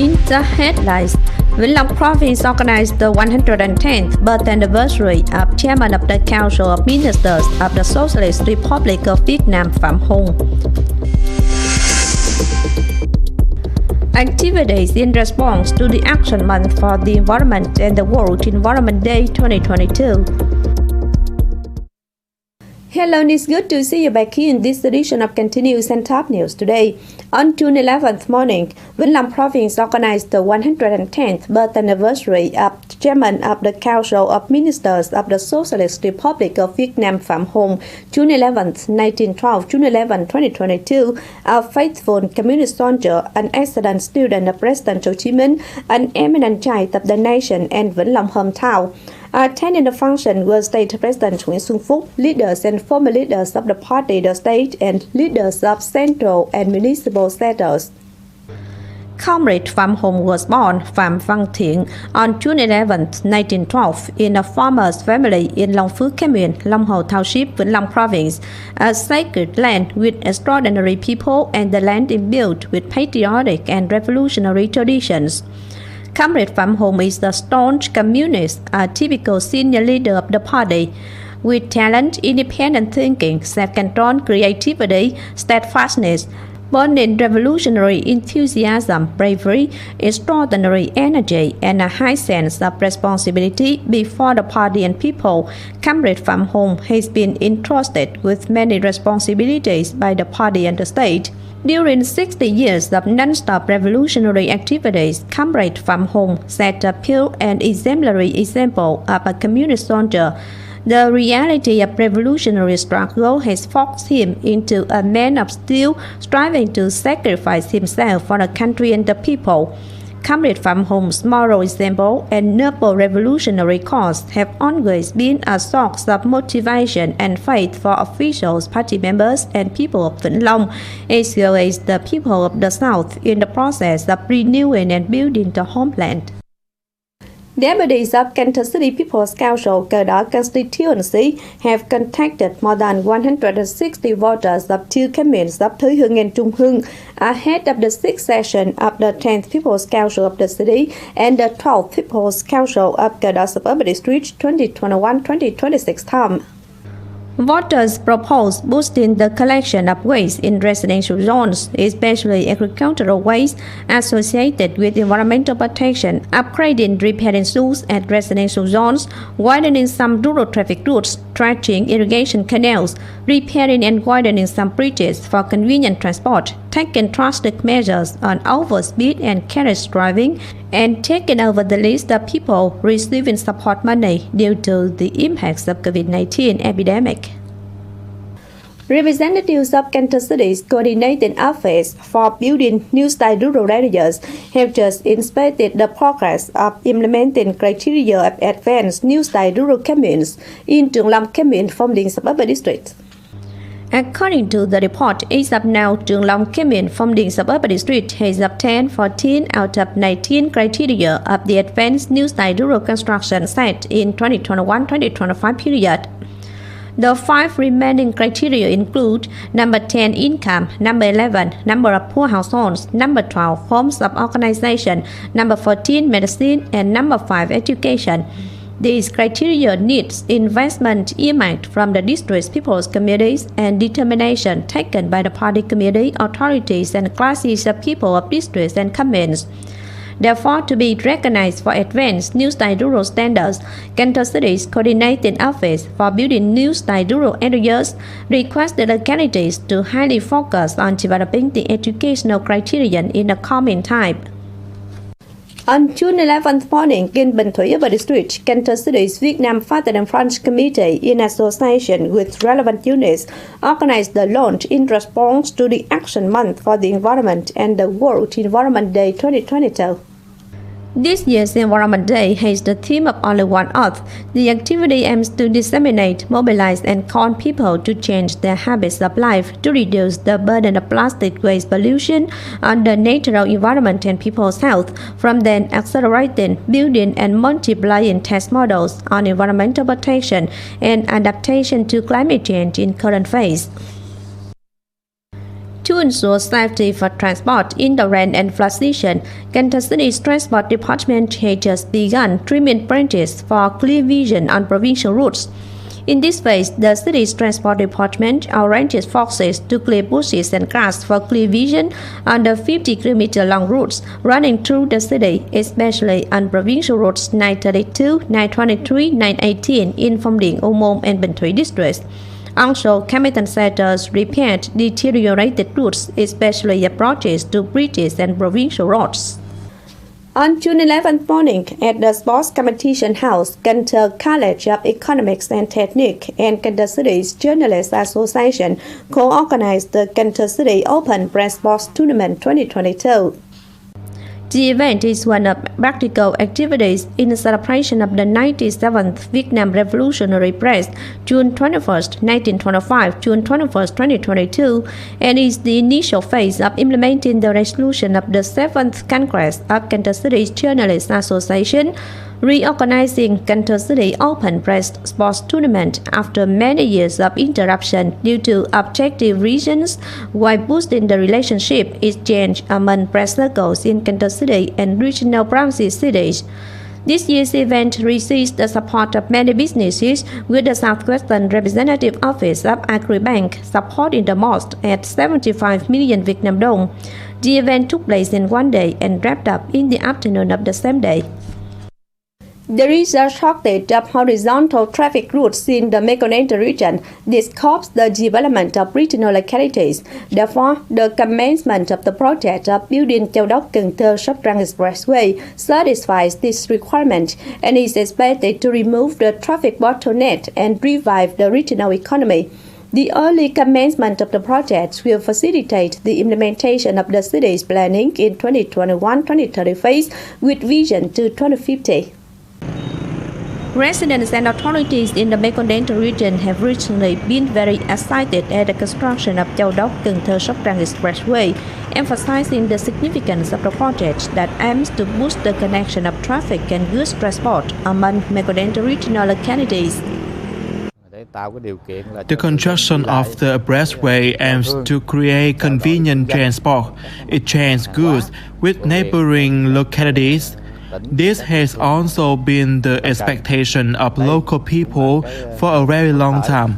in the headlines. Vĩnh Long Province organized the 110th birth anniversary of Chairman of the Council of Ministers of the Socialist Republic of Vietnam Phạm Hùng. Activities in response to the Action Month for the Environment and the World Environment Day 2022. Hello, and it's good to see you back here in this edition of Continuous and Top News today. On June 11th morning, Vĩnh Long Province organized the 110th birth anniversary of Chairman of the Council of Ministers of the Socialist Republic of Vietnam Phạm Hùng, June 11th, 1912, June 11, 2022, a faithful community soldier, an excellent student of President Hồ Chí Minh, an eminent child of the nation and Vĩnh Long hometown. Attending the function were State President Nguyễn Xuân Phúc, leaders and former leaders of the party, the state, and leaders of central and municipal sectors. Comrade Phạm Hùng was born Phạm Văn Thiện on June 11, 1912, in a farmer's family in Long Phước Commune, Long Hồ Township, Vĩnh Long Province, a sacred land with extraordinary people and the land imbued with patriotic and revolutionary traditions. Comrade Phạm Hùng is a staunch communist, a typical senior leader of the party, with talent, independent thinking, self-control, creativity, steadfastness, born in revolutionary enthusiasm, bravery, extraordinary energy, and a high sense of responsibility before the party and people. Comrade Phạm Hùng has been entrusted with many responsibilities by the party and the state. During 60 years of non-stop revolutionary activities, Comrade Phạm Hùng set a pure and exemplary example of a communist soldier. The reality of revolutionary struggle has forced him into a man of steel, striving to sacrifice himself for the country and the people. Comrade Phạm Hùng moral example and noble revolutionary cause have always been a source of motivation and faith for officials, party members, and people of Vĩnh Long, as well as the people of the South in the process of renewing and building the homeland. Deputies of Cần Thơ City People's Council Cờ Đỏ constituency have contacted more than 160 voters of two communes of Thời, Hưng and Trung Hưng ahead of the 6th session of the 10th People's Council of the city and the 12th People's Council of Cờ Đỏ Suburban District 2021-2026 term. Voters propose boosting the collection of waste in residential zones, especially agricultural waste associated with environmental protection, upgrading repairing schools at residential zones, widening some rural traffic routes, stretching irrigation canals, repairing and widening some bridges for convenient transport, taking drastic measures on overspeed and careless driving, and taking over the list of people receiving support money due to the impacts of COVID-19 epidemic. Representatives of Cần Thơ City's Coordinating Office for Building New Style Rural Areas have just inspected the progress of implementing criteria of advanced New Style Rural Communes in Trường Long Commune, Phong Điền Suburban District. According to the report, as of now, Trường Long Commune, Phong Điền Suburban District has obtained 14 out of 19 criteria of the advanced New Style Rural Construction set in 2021-2025 period. The 5 remaining criteria include number 10, income, number 11, number of poor households, number 12, forms of organization, number 14, medicine, and number 5, education. These criteria needs investment earmarked from the district's people's communities and determination taken by the party community, authorities, and classes of people of districts and communes. Therefore, to be recognized for advanced New Style Rural Standards, Cần Thơ City's Coordinating Office for Building New Style Rural Areas requests the localities to highly focus on developing the educational criterion in the coming time. On June 11th morning, in Bình Thủy Urban District, Cần Thơ City's Vietnam Father and French Committee, in association with relevant units, organized the launch in response to the Action Month for the Environment and the World Environment Day 2022. This year's Environment Day has the theme of Only One Earth. The activity aims to disseminate, mobilize, and call people to change their habits of life to reduce the burden of plastic waste pollution on the natural environment and people's health, from then accelerating, building, and multiplying test models on environmental protection and adaptation to climate change in current phase. To ensure safety for transport in the rain and flood season, Cần Thơ City's Transport Department has just begun trimming branches for clear vision on provincial routes. In this phase, the city's transport department arranges forces to clear bushes and grass for clear vision on the 50-kilometer-long routes running through the city, especially on provincial routes 932, 923, 918 in Phong Điền, Ô Môn, and Bình Thủy districts. Also, compensators repaired deteriorated routes, especially approaches to bridges and provincial roads. On June 11th morning, at the Sports Competition House, Cần Thơ College of Economics and Technique and Cần Thơ City's Journalists Association co-organized the Cần Thơ City Open Press Sports Tournament 2022. The event is one of practical activities in the celebration of the 97th Vietnam Revolutionary Press, June 21st, 1925, June 21st, 2022, and is the initial phase of implementing the resolution of the 7th Congress of Cần Thơ City's Journalists Association, reorganizing Cần Thơ City Open Press Sports Tournament after many years of interruption due to objective reasons, while boosting the relationship exchange among press circles in Cần Thơ City and regional province cities. This year's event receives the support of many businesses, with the Southwestern Representative Office of Agribank supporting the most at 75 million Vietnam dong. The event took place in one day and wrapped up in the afternoon of the same day. There is a shortage of horizontal traffic routes in the Mekong region. This causes the development of regional localities. Therefore, the commencement of the project of building Châu Đốc Cần Thơ Sóc Trăng Expressway satisfies this requirement and is expected to remove the traffic bottleneck and revive the regional economy. The early commencement of the project will facilitate the implementation of the city's planning in 2021-2030 phase with vision to 2050. Residents and authorities in the Mekong Delta region have recently been very excited at the construction of Châu Đốc Cần Thơ Sóc Trăng Expressway, emphasizing the significance of the project that aims to boost the connection of traffic and goods transport among Mekong Delta regional localities. The construction of the expressway aims to create convenient transport, exchange goods with neighboring localities. This has also been the expectation of local people for a very long time.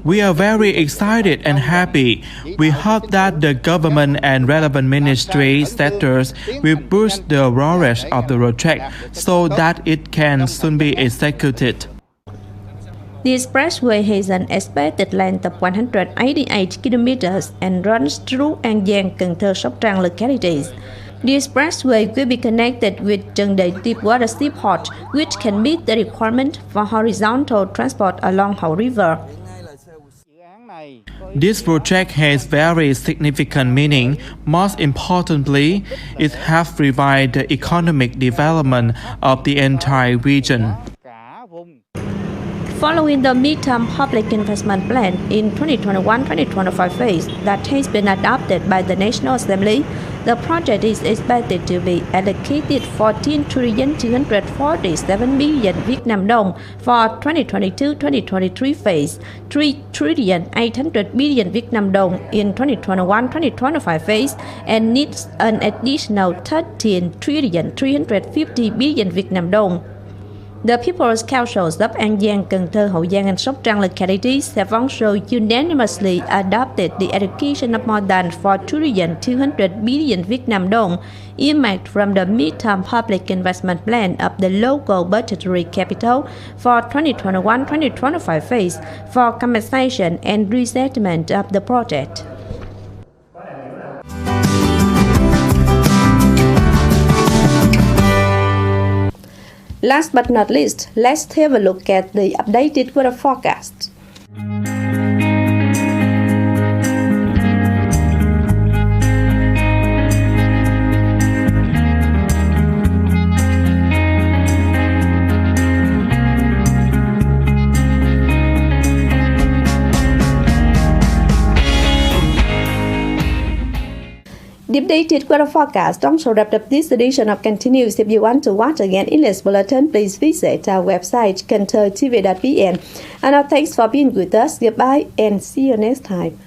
We are very excited and happy. We hope that the government and relevant ministry sectors will boost the progress of the project so that it can soon be executed. The expressway has an expected length of 188 kilometers and runs through An Giang, Cần Thơ, Sóc Trăng localities. The expressway will be connected with Trần Đề Deepwater Seaport, which can meet the requirement for horizontal transport along Hậu River. This project has very significant meaning. Most importantly, it has revived the economic development of the entire region. Following the midterm public investment plan in 2021-2025 phase that has been adopted by the National Assembly, the project is expected to be allocated 14,247 billion Vietnam dong for 2022-2023 phase, 3,800 billion Vietnam dong in 2021-2025 phase, and needs an additional 13,350 billion Vietnam dong. The People's Councils of An Giang, Cần Thơ, Hậu Giang, and Sóc Trăng localities have also unanimously adopted the allocation of more than 4,200 billion Vietnam dong earmarked from the midterm public investment plan of the local budgetary capital for 2021-2025 phase for compensation and resettlement of the project. Last but not least, let's have a look at the updated weather forecast. The updated weather forecast also wrapped up this edition of Kênh News. If you want to watch again in this bulletin, please visit our website, kênh TV.vn. And now thanks for being with us. Goodbye and see you next time.